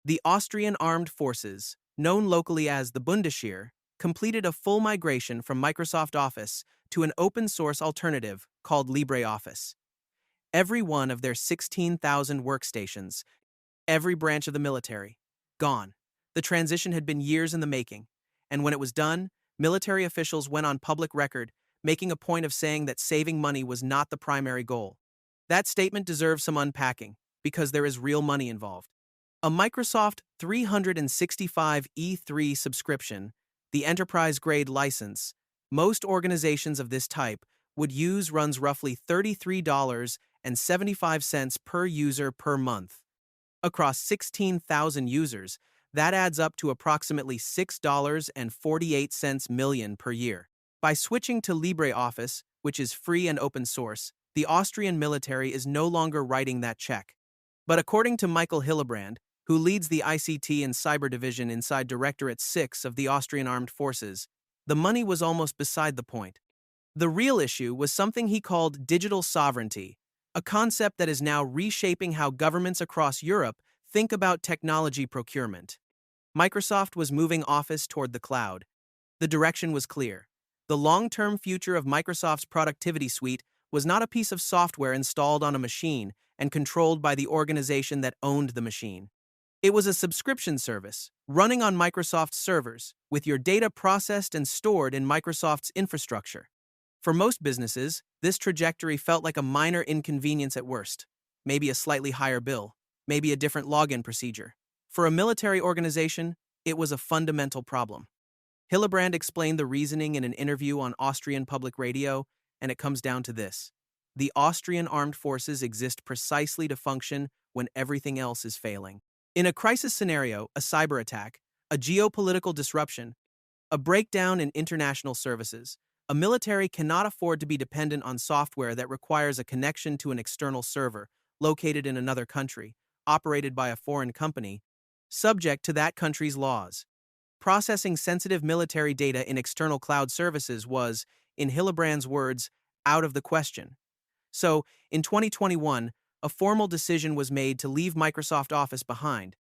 The Austrian Armed Forces, known locally as the Bundesheer, completed a full migration from Microsoft Office to an open-source alternative called LibreOffice. Every one of their 16,000 workstations, every branch of the military, gone. The transition had been years in the making, and when it was done, military officials went on public record, making a point of saying that saving money was not the primary goal. That statement deserves some unpacking, because there is real money involved. A Microsoft 365 E3 subscription, the enterprise-grade license, most organizations of this type would use runs roughly $33.75 per user per month. Across 16,000 users, that adds up to approximately $6.48 million per year. By switching to LibreOffice, which is free and open source, the Austrian military is no longer writing that check. But according to Michael Hillebrand, who leads the ICT and Cyber Division inside Directorate 6 of the Austrian Armed Forces, the money was almost beside the point. The real issue was something he called digital sovereignty, a concept that is now reshaping how governments across Europe think about technology procurement. Microsoft was moving Office toward the cloud. The direction was clear. The long-term future of Microsoft's productivity suite was not a piece of software installed on a machine and controlled by the organization that owned the machine. It was a subscription service, running on Microsoft's servers, with your data processed and stored in Microsoft's infrastructure. For most businesses, this trajectory felt like a minor inconvenience at worst, maybe a slightly higher bill, maybe a different login procedure. For a military organization, it was a fundamental problem. Hillebrand explained the reasoning in an interview on Austrian public radio, and it comes down to this. The Austrian armed forces exist precisely to function when everything else is failing. In a crisis scenario, a cyber attack, a geopolitical disruption, a breakdown in international services, a military cannot afford to be dependent on software that requires a connection to an external server located in another country, operated by a foreign company, subject to that country's laws. Processing sensitive military data in external cloud services was, in Hillebrand's words, out of the question. So, in 2021, a formal decision was made to leave Microsoft Office behind.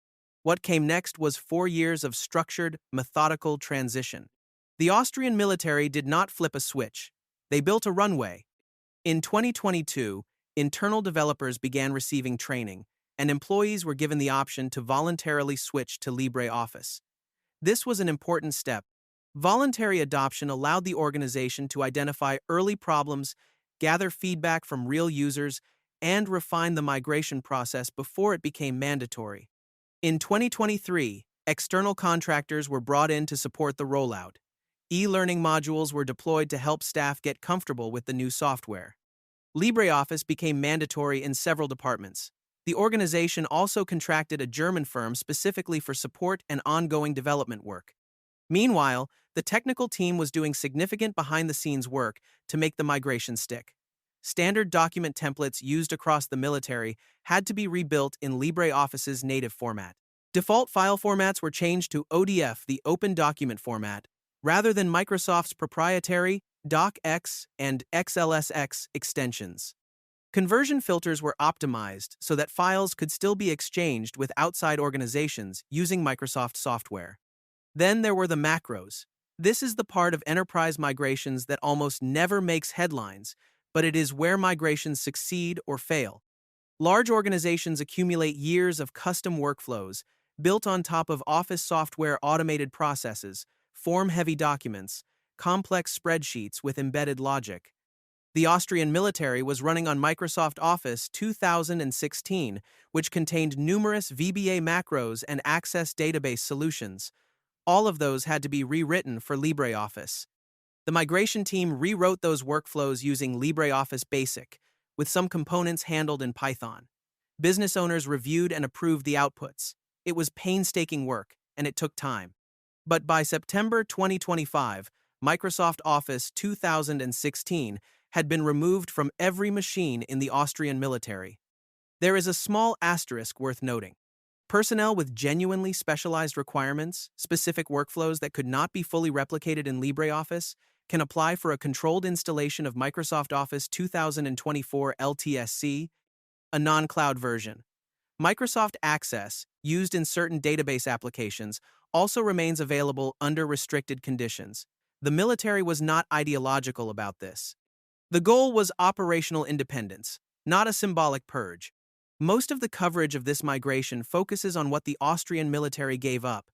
What came next was 4 years of structured, methodical transition. The Austrian military did not flip a switch. They built a runway. In 2022, internal developers began receiving training, and employees were given the option to voluntarily switch to LibreOffice. This was an important step. Voluntary adoption allowed the organization to identify early problems, gather feedback from real users, and refine the migration process before it became mandatory. In 2023, external contractors were brought in to support the rollout. E-learning modules were deployed to help staff get comfortable with the new software. LibreOffice became mandatory in several departments. The organization also contracted a German firm specifically for support and ongoing development work. Meanwhile, the technical team was doing significant behind-the-scenes work to make the migration stick. Standard document templates used across the military had to be rebuilt in LibreOffice's native format. Default file formats were changed to ODF, the Open Document Format, rather than Microsoft's proprietary DocX and XLSX extensions. Conversion filters were optimized so that files could still be exchanged with outside organizations using Microsoft software. Then there were the macros. This is the part of enterprise migrations that almost never makes headlines, but it is where migrations succeed or fail. Large organizations accumulate years of custom workflows built on top of Office software automated processes, form-heavy documents, complex spreadsheets with embedded logic. The Austrian military was running on Microsoft Office 2016, which contained numerous VBA macros and Access database solutions. All of those had to be rewritten for LibreOffice. The migration team rewrote those workflows using LibreOffice Basic, with some components handled in Python. Business owners reviewed and approved the outputs. It was painstaking work, and it took time. But by September 2025, Microsoft Office 2016 had been removed from every machine in the Austrian military. There is a small asterisk worth noting. Personnel with genuinely specialized requirements, specific workflows that could not be fully replicated in LibreOffice, can apply for a controlled installation of Microsoft Office 2024 LTSC, a non-cloud version. Microsoft Access, used in certain database applications, also remains available under restricted conditions. The military was not ideological about this. The goal was operational independence, not a symbolic purge. Most of the coverage of this migration focuses on what the Austrian military gave up.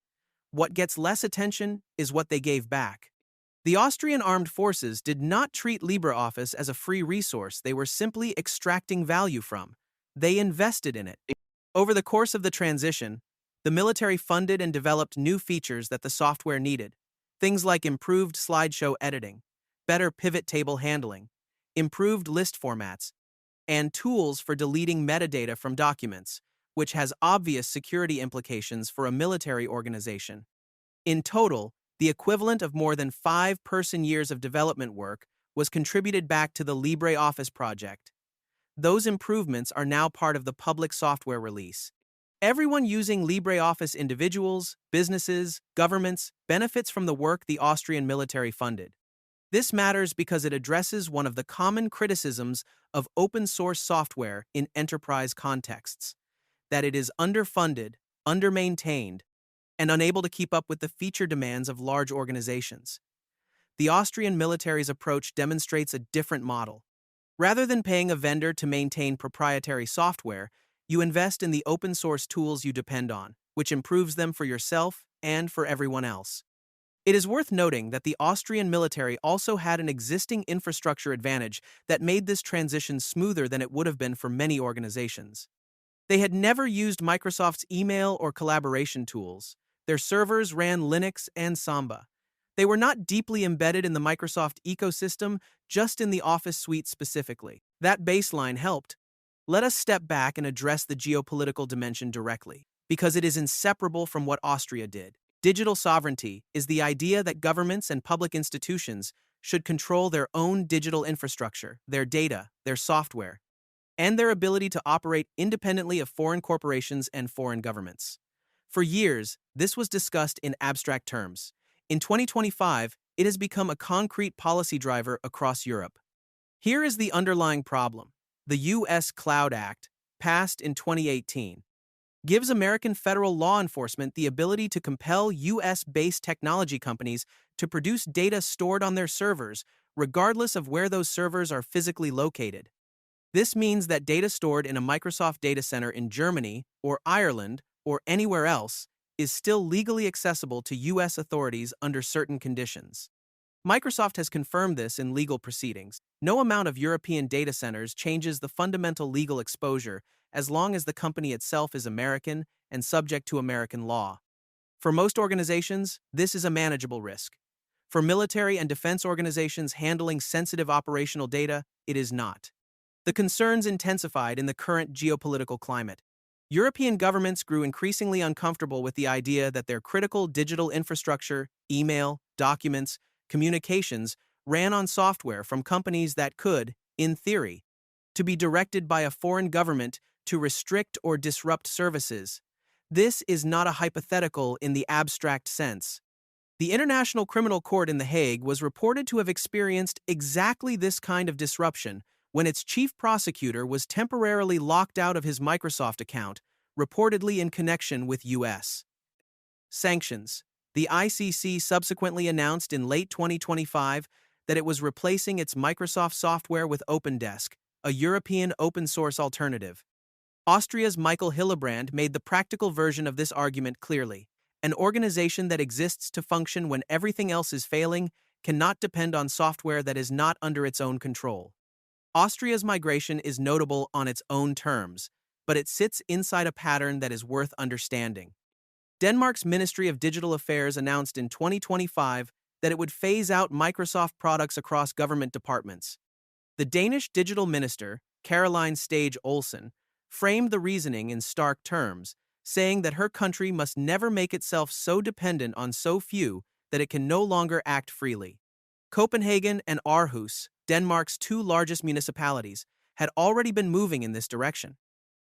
What gets less attention is what they gave back. The Austrian armed forces did not treat LibreOffice as a free resource they were simply extracting value from. They invested in it. Over the course of the transition, the military funded and developed new features that the software needed. Things like improved slideshow editing, better pivot table handling, improved list formats, and tools for deleting metadata from documents, which has obvious security implications for a military organization. In total, the equivalent of more than 5 person-years of development work was contributed back to the LibreOffice project. Those improvements are now part of the public software release. Everyone using LibreOffice, individuals, businesses, governments, benefits from the work the Austrian military funded. This matters because it addresses one of the common criticisms of open-source software in enterprise contexts, that it is underfunded, undermaintained, and unable to keep up with the feature demands of large organizations. The Austrian military's approach demonstrates a different model. Rather than paying a vendor to maintain proprietary software, you invest in the open-source tools you depend on, which improves them for yourself and for everyone else. It is worth noting that the Austrian military also had an existing infrastructure advantage that made this transition smoother than it would have been for many organizations. They had never used Microsoft's email or collaboration tools. Their servers ran Linux and Samba. They were not deeply embedded in the Microsoft ecosystem, just in the Office suite specifically. That baseline helped. Let us step back and address the geopolitical dimension directly, because it is inseparable from what Austria did. Digital sovereignty is the idea that governments and public institutions should control their own digital infrastructure, their data, their software, and their ability to operate independently of foreign corporations and foreign governments. For years, this was discussed in abstract terms. In 2025, it has become a concrete policy driver across Europe. Here is the underlying problem. The U.S. Cloud Act, passed in 2018, gives American federal law enforcement the ability to compel U.S.-based technology companies to produce data stored on their servers, regardless of where those servers are physically located. This means that data stored in a Microsoft data center in Germany or Ireland or anywhere else is still legally accessible to U.S. authorities under certain conditions. Microsoft has confirmed this in legal proceedings. No amount of European data centers changes the fundamental legal exposure as long as the company itself is American and subject to American law. For most organizations, this is a manageable risk. For military and defense organizations handling sensitive operational data, it is not. The concerns intensified in the current geopolitical climate. European governments grew increasingly uncomfortable with the idea that their critical digital infrastructure, email, documents, communications, ran on software from companies that could, in theory, to be directed by a foreign government to restrict or disrupt services. This is not a hypothetical in the abstract sense. The International Criminal Court in The Hague was reported to have experienced exactly this kind of disruption when its chief prosecutor was temporarily locked out of his Microsoft account, reportedly in connection with U.S. sanctions. The ICC subsequently announced in late 2025 that it was replacing its Microsoft software with OpenDesk, a European open-source alternative. Austria's Michael Hillebrand made the practical version of this argument clearly. An organization that exists to function when everything else is failing cannot depend on software that is not under its own control. Austria's migration is notable on its own terms, but it sits inside a pattern that is worth understanding. Denmark's Ministry of Digital Affairs announced in 2025 that it would phase out Microsoft products across government departments. The Danish digital minister, Caroline Stage Olsen, framed the reasoning in stark terms, saying that her country must never make itself so dependent on so few that it can no longer act freely. Copenhagen and Aarhus, Denmark's 2 largest municipalities, had already been moving in this direction.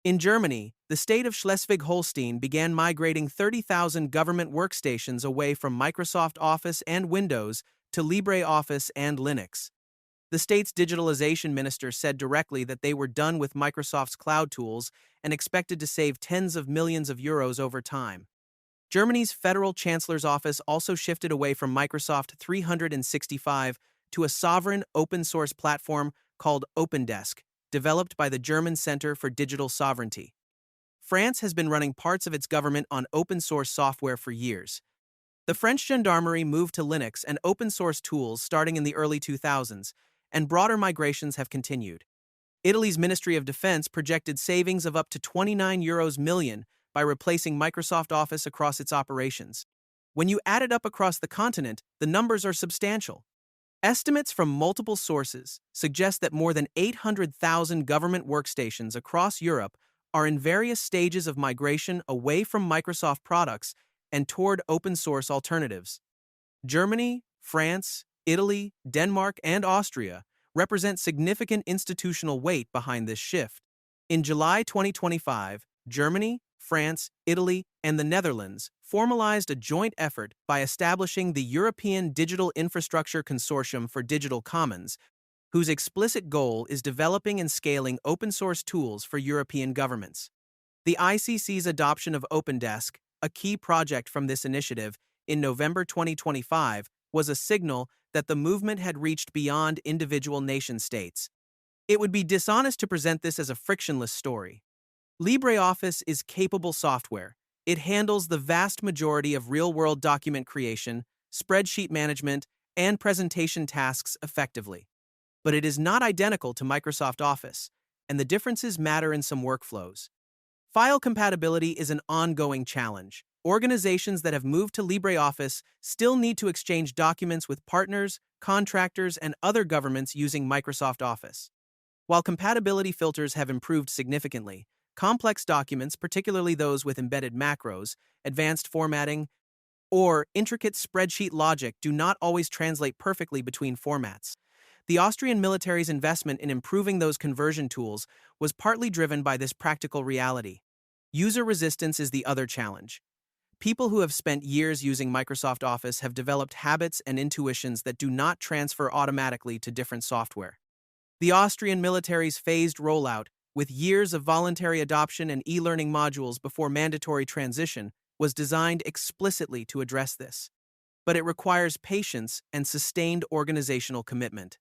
In Germany, the state of Schleswig-Holstein began migrating 30,000 government workstations away from Microsoft Office and Windows to LibreOffice and Linux. The state's digitalization minister said directly that they were done with Microsoft's cloud tools and expected to save tens of millions of euros over time. Germany's Federal Chancellor's Office also shifted away from Microsoft 365 to a sovereign open-source platform called OpenDesk, developed by the German Center for Digital Sovereignty. France has been running parts of its government on open-source software for years. The French gendarmerie moved to Linux and open-source tools starting in the early 2000s, and broader migrations have continued. Italy's Ministry of Defense projected savings of up to €29 million by replacing Microsoft Office across its operations. When you add it up across the continent, the numbers are substantial. Estimates from multiple sources suggest that more than 800,000 government workstations across Europe are in various stages of migration away from Microsoft products and toward open-source alternatives. Germany, France, Italy, Denmark, and Austria represent significant institutional weight behind this shift. In July 2025, Germany, France, Italy, and the Netherlands formalized a joint effort by establishing the European Digital Infrastructure Consortium for Digital Commons, whose explicit goal is developing and scaling open-source tools for European governments. The ICC's adoption of OpenDesk, a key project from this initiative, in November 2025, was a signal that the movement had reached beyond individual nation-states. It would be dishonest to present this as a frictionless story. LibreOffice is capable software. It handles the vast majority of real-world document creation, spreadsheet management, and presentation tasks effectively. But it is not identical to Microsoft Office, and the differences matter in some workflows. File compatibility is an ongoing challenge. Organizations that have moved to LibreOffice still need to exchange documents with partners, contractors, and other governments using Microsoft Office. While compatibility filters have improved significantly, complex documents, particularly those with embedded macros, advanced formatting, or intricate spreadsheet logic, do not always translate perfectly between formats. The Austrian military's investment in improving those conversion tools was partly driven by this practical reality. User resistance is the other challenge. People who have spent years using Microsoft Office have developed habits and intuitions that do not transfer automatically to different software. The Austrian military's phased rollout, with years of voluntary adoption and e-learning modules before mandatory transition, was designed explicitly to address this. But it requires patience and sustained organizational commitment.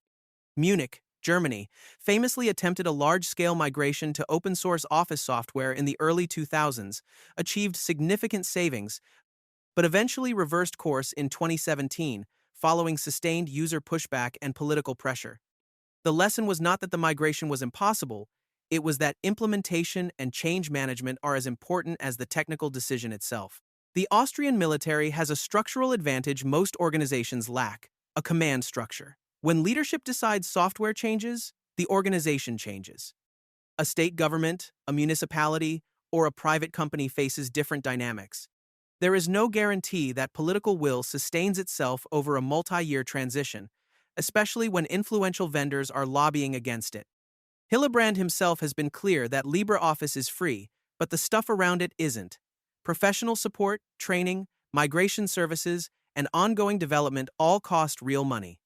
Munich, Germany, famously attempted a large-scale migration to open-source Office software in the early 2000s, achieved significant savings, but eventually reversed course in 2017 following sustained user pushback and political pressure. The lesson was not that the migration was impossible, it was that implementation and change management are as important as the technical decision itself. The Austrian military has a structural advantage most organizations lack: a command structure. When leadership decides software changes, the organization changes. A state government, a municipality, or a private company faces different dynamics. There is no guarantee that political will sustains itself over a multi-year transition, especially when influential vendors are lobbying against it. Hillebrand himself has been clear that LibreOffice is free, but the stuff around it isn't. Professional support, training, migration services, and ongoing development all cost real money.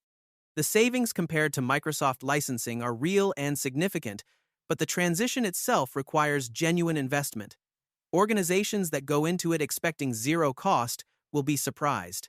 The savings compared to Microsoft licensing are real and significant, but the transition itself requires genuine investment. Organizations that go into it expecting zero cost will be surprised.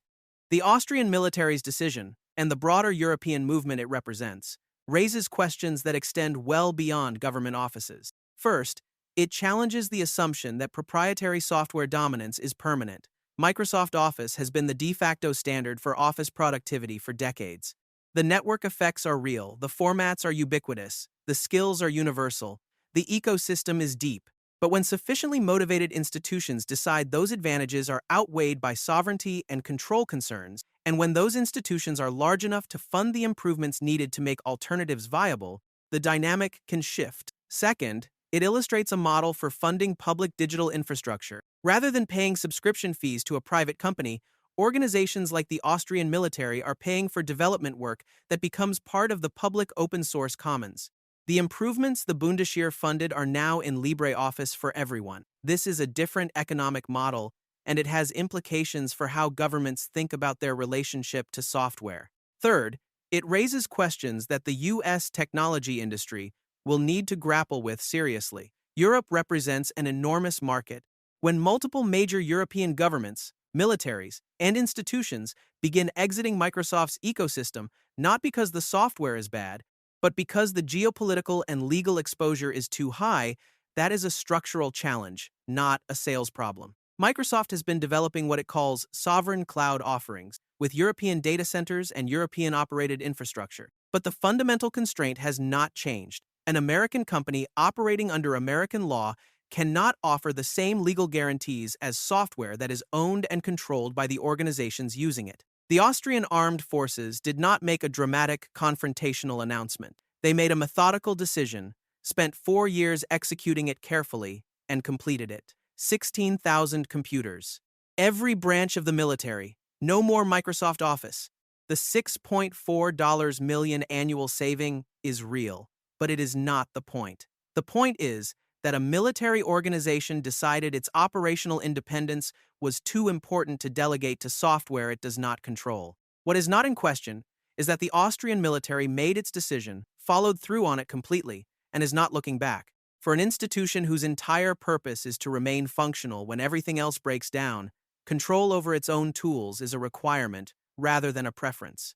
The Austrian military's decision, and the broader European movement it represents, raises questions that extend well beyond government offices. First, it challenges the assumption that proprietary software dominance is permanent. Microsoft Office has been the de facto standard for office productivity for decades. The network effects are real, the formats are ubiquitous, the skills are universal, the ecosystem is deep. But when sufficiently motivated institutions decide those advantages are outweighed by sovereignty and control concerns, and when those institutions are large enough to fund the improvements needed to make alternatives viable, the dynamic can shift. Second, it illustrates a model for funding public digital infrastructure. Rather than paying subscription fees to a private company, organizations like the Austrian military are paying for development work that becomes part of the public open-source commons. The improvements the Bundesheer funded are now in LibreOffice for everyone. This is a different economic model, and it has implications for how governments think about their relationship to software. Third, It raises questions that the U.S. technology industry will need to grapple with seriously. Europe represents an enormous market. When multiple major European governments, militaries, and institutions begin exiting Microsoft's ecosystem, not because the software is bad, but because the geopolitical and legal exposure is too high, that is a structural challenge, not a sales problem. Microsoft has been developing what it calls sovereign cloud offerings, with European data centers and European operated infrastructure. But the fundamental constraint has not changed. An American company operating under American law cannot offer the same legal guarantees as software that is owned and controlled by the organizations using it. The Austrian armed forces did not make a dramatic, confrontational announcement. They made a methodical decision, spent 4 years executing it carefully, and completed it. 16,000 computers. Every branch of the military. No more Microsoft Office. The $6.4 million annual saving is real, but it is not the point. The point is that a military organization decided its operational independence was too important to delegate to software it does not control. What is not in question is that the Austrian military made its decision, followed through on it completely, and is not looking back. For an institution whose entire purpose is to remain functional when everything else breaks down, control over its own tools is a requirement rather than a preference.